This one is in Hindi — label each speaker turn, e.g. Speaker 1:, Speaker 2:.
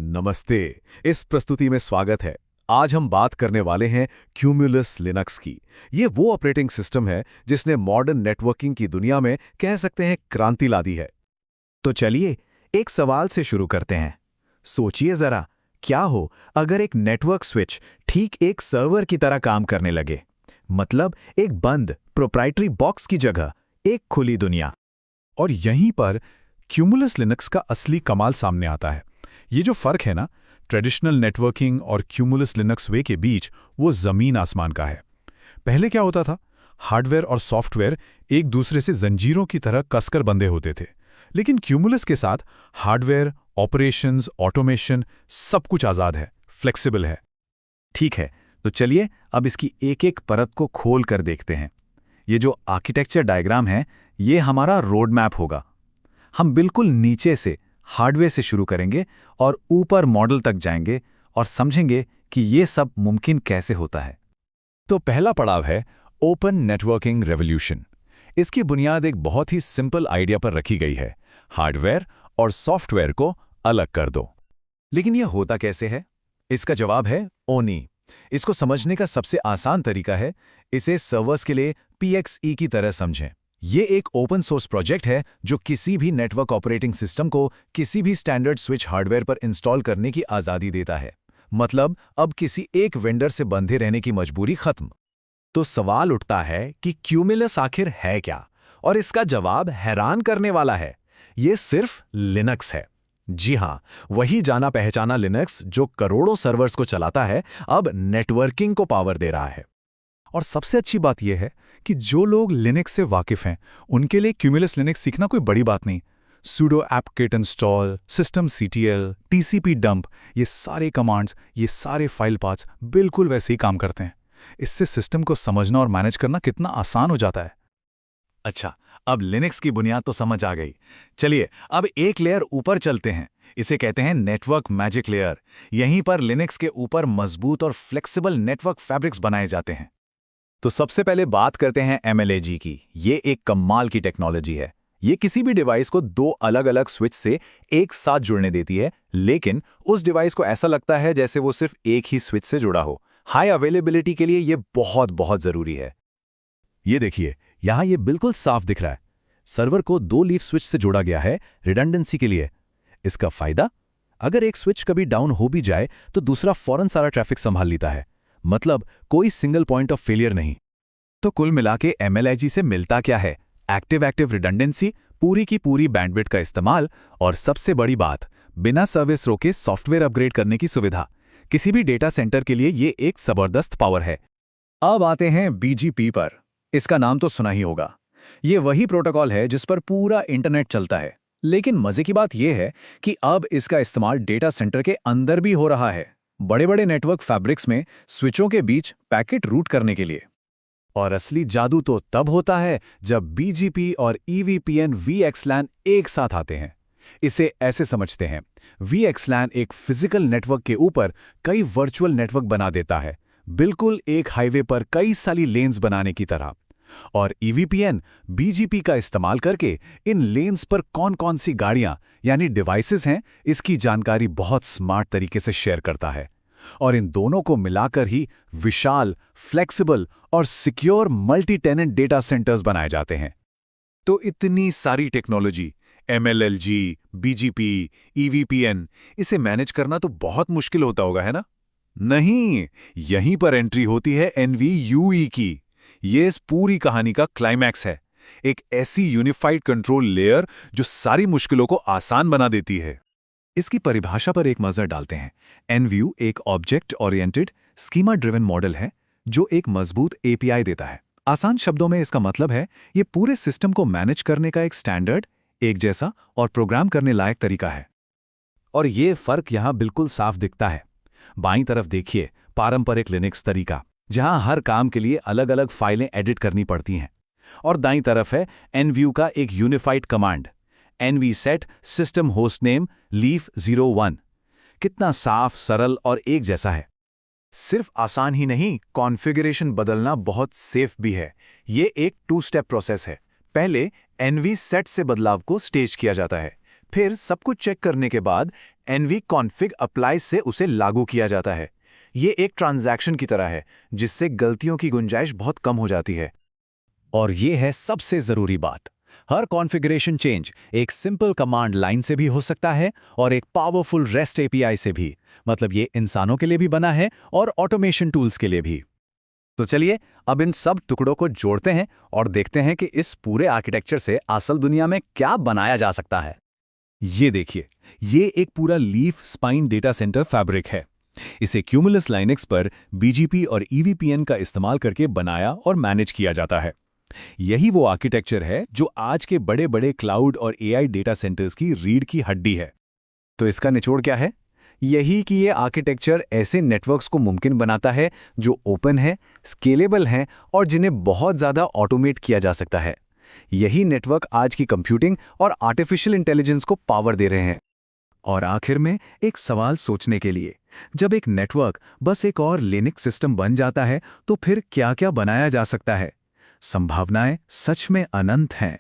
Speaker 1: नमस्ते। इस प्रस्तुति में स्वागत है। आज हम बात करने वाले हैं क्यूमुलस लिनक्स की। ये वो ऑपरेटिंग सिस्टम है जिसने मॉडर्न नेटवर्किंग की दुनिया में कह सकते हैं क्रांति ला दी है।
Speaker 2: तो चलिए एक सवाल से शुरू करते हैं। सोचिए जरा, क्या हो अगर एक नेटवर्क स्विच ठीक एक सर्वर की तरह काम करने लगे। मतलब एक बंद प्रोप्राइटरी बॉक्स की जगह एक खुली दुनिया।
Speaker 3: और यहीं पर क्यूमुलस लिनक्स का असली कमाल सामने आता है। ये जो फर्क है ना, ट्रेडिशनल नेटवर्किंग और क्यूमुलस लिनक्स वे के बीच, वो ज़मीन आसमान का है। पहले क्या होता था, हार्डवेयर और सॉफ्टवेयर एक दूसरे से जंजीरों की तरह कसकर बंधे होते थे। लेकिन क्यूमुलस के साथ हार्डवेयर, ऑपरेशंस, ऑटोमेशन सब कुछ आज़ाद है, फ्लेक्सिबल है।
Speaker 2: ठीक है, तो चलिए अब इसकी एक एक परत को खोल कर देखते हैं। ये जो आर्किटेक्चर डायग्राम है, ये हमारा रोड मैप होगा। हम बिल्कुल नीचे से हार्डवेयर से शुरू करेंगे और ऊपर मॉडल तक जाएंगे और समझेंगे कि ये सब मुमकिन कैसे होता है।
Speaker 3: तो पहला पड़ाव है ओपन नेटवर्किंग रेवोल्यूशन। इसकी बुनियाद एक बहुत ही सिंपल आइडिया पर रखी गई है, हार्डवेयर और सॉफ्टवेयर को अलग कर दो।
Speaker 2: लेकिन यह होता कैसे है? इसका जवाब है ओनी। इसको समझने का सबसे आसान तरीका है, इसे सर्वर्स के लिए PXE की तरह समझें। ये एक ओपन सोर्स प्रोजेक्ट है जो किसी भी नेटवर्क ऑपरेटिंग सिस्टम को किसी भी स्टैंडर्ड स्विच हार्डवेयर पर इंस्टॉल करने की आज़ादी देता है। मतलब अब किसी एक वेंडर से बंधे रहने की मजबूरी खत्म। तो सवाल उठता है कि क्यूमुलस आखिर है क्या? और इसका जवाब हैरान करने वाला है। ये सिर्फ लिनक्स है। जी हाँ, वही जाना पहचाना लिनक्स जो करोड़ों सर्वर्स को चलाता है, अब नेटवर्किंग को पावर दे रहा है।
Speaker 3: और सबसे अच्छी बात यह है कि जो लोग लिनक्स से वाकिफ हैं, उनके लिए क्यूमुलस लिनक्स सीखना कोई बड़ी बात नहीं। sudo apt-get install, systemctl, tcp dump, ये सारे कमांड्स, ये सारे फाइल पाथ्स बिल्कुल वैसे ही काम करते हैं। इससे सिस्टम को समझना और मैनेज करना कितना आसान हो जाता है।
Speaker 2: अच्छा, अब लिनक्स की बुनियाद तो समझ आ गई। चलिए अब एक लेयर ऊपर चलते हैं। इसे कहते हैं नेटवर्क मैजिक लेयर। यहीं पर लिनक्स के ऊपर मजबूत और फ्लेक्सिबल नेटवर्क फैब्रिक्स बनाए जाते हैं। तो सबसे पहले बात करते हैं MLAG की। ये एक कमाल की टेक्नोलॉजी है। ये किसी भी डिवाइस को दो अलग अलग स्विच से एक साथ जुड़ने देती है, लेकिन उस डिवाइस को ऐसा लगता है जैसे वो सिर्फ एक ही स्विच से जुड़ा हो। हाई अवेलेबिलिटी के लिए ये बहुत बहुत जरूरी है।
Speaker 3: ये देखिए, यहाँ ये बिल्कुल साफ दिख रहा है। सर्वर को दो लीफ स्विच से जोड़ा गया है रिडंडेंसी के लिए। इसका फायदा, अगर एक स्विच कभी डाउन हो भी जाए तो दूसरा फौरन सारा ट्रैफिक संभाल लेता है। मतलब कोई सिंगल पॉइंट ऑफ फेलियर नहीं।
Speaker 2: तो कुल मिला के MLAG से मिलता क्या है? एक्टिव रिडंडेंसी, पूरी की पूरी बैंडविड्थ का इस्तेमाल और सबसे बड़ी बात, बिना सर्विस रोके सॉफ्टवेयर अपग्रेड करने की सुविधा। किसी भी डेटा सेंटर के लिए ये एक जबरदस्त पावर है। अब आते हैं BGP पर। इसका नाम तो सुना ही होगा। ये वही प्रोटोकॉल है जिस पर पूरा इंटरनेट चलता है। लेकिन मजे की बात यह है कि अब इसका इस्तेमाल डेटा सेंटर के अंदर भी हो रहा है, बड़े बड़े नेटवर्क फैब्रिक्स में स्विचों के बीच पैकेट रूट करने के लिए। और असली जादू तो तब होता है जब BGP और EVPN VXLAN एक साथ आते हैं। इसे ऐसे समझते हैं, VXLAN एक फिजिकल नेटवर्क के ऊपर कई वर्चुअल नेटवर्क बना देता है, बिल्कुल एक हाईवे पर कई सारी लेन्स बनाने की तरह। और EVPN BGP का इस्तेमाल करके इन लेन्स पर कौन कौन सी गाड़ियां यानी डिवाइसेस हैं, इसकी जानकारी बहुत स्मार्ट तरीके से शेयर करता है। और इन दोनों को मिलाकर ही विशाल, फ्लेक्सिबल और secure multi tenant data centers बनाए जाते हैं। तो इतनी सारी टेक्नोलॉजी, MLLG, BGP, EVPN, इसे मैनेज करना तो बहुत मुश्किल होता होगा, है ना? नहीं, यहीं पर एंट्री होती है NVUE की। ये इस पूरी कहानी का क्लाइमैक्स है। एक ऐसी यूनिफाइड कंट्रोल लेयर जो सारी मुश्किलों को आसान बना देती है। इसकी परिभाषा पर एक नजर डालते हैं। NVU एक object oriented, schema driven model है जो एक मजबूत API देता है। आसान शब्दों में इसका मतलब है, ये पूरे सिस्टम को मैनेज करने का एक स्टैंडर्ड, एक जैसा और प्रोग्राम करने लायक तरीका है। और ये फर्क यहाँ बिल्कुल साफ दिखता है। बाईं तरफ देखिए, पारंपरिक लिनक्स तरीका, जहां हर काम के लिए अलग अलग फाइलें एडिट करनी पड़ती हैं। और दाईं तरफ है NVU का एक unified command, NVSet system host name leaf 01। कितना साफ, सरल और एक जैसा है। सिर्फ आसान ही नहीं, कॉन्फ़िगरेशन बदलना बहुत सेफ भी है। ये एक 2 स्टेप प्रोसेस है। पहले NVSet से बदलाव को स्टेज किया जाता है,
Speaker 3: फिर सब कुछ चेक करने के बाद nvconfig apply से उसे लागू किया जाता है। ये एक ट्रांजैक्शन की तरह है, जिससे गलतियों की गुंजाइश बहुत कम हो जाती है।
Speaker 2: और ये है सबसे ज़रूरी बात, हर कॉन्फ़िगरेशन चेंज एक सिंपल कमांड लाइन से भी हो सकता है और एक पावरफुल रेस्ट एपीआई से भी। मतलब ये इंसानों के लिए भी बना है और ऑटोमेशन टूल्स के लिए भी। तो चलिए अब इन सब टुकड़ों को जोड़ते हैं और देखते हैं कि इस पूरे आर्किटेक्चर से असल दुनिया में क्या बनाया जा सकता है। ये देखिए, ये एक पूरा leaf spine data centre fabric है। इसे क्यूमुलस लाइनेक्स पर बीजीपी और ईवीपीएन का इस्तेमाल करके बनाया और मैनेज किया जाता है। यही वो आर्किटेक्चर है जो आज के बड़े बड़े क्लाउड और एआई डेटा सेंटर्स की रीढ़ की हड्डी है।
Speaker 1: तो इसका निचोड़ क्या है? यही कि ये आर्किटेक्चर ऐसे नेटवर्क्स को मुमकिन बनाता है जो ओपन है, स्केलेबल हैं और जिन्हें बहुत ज़्यादा ऑटोमेट किया जा सकता है। यही नेटवर्क आज की कंप्यूटिंग और आर्टिफिशियल इंटेलिजेंस को पावर दे रहे हैं।
Speaker 3: और आखिर में एक सवाल सोचने के लिए, जब एक नेटवर्क बस एक और लिनक्स सिस्टम बन जाता है तो फिर क्या क्या बनाया जा सकता है? संभावनाएं सच में अनंत हैं।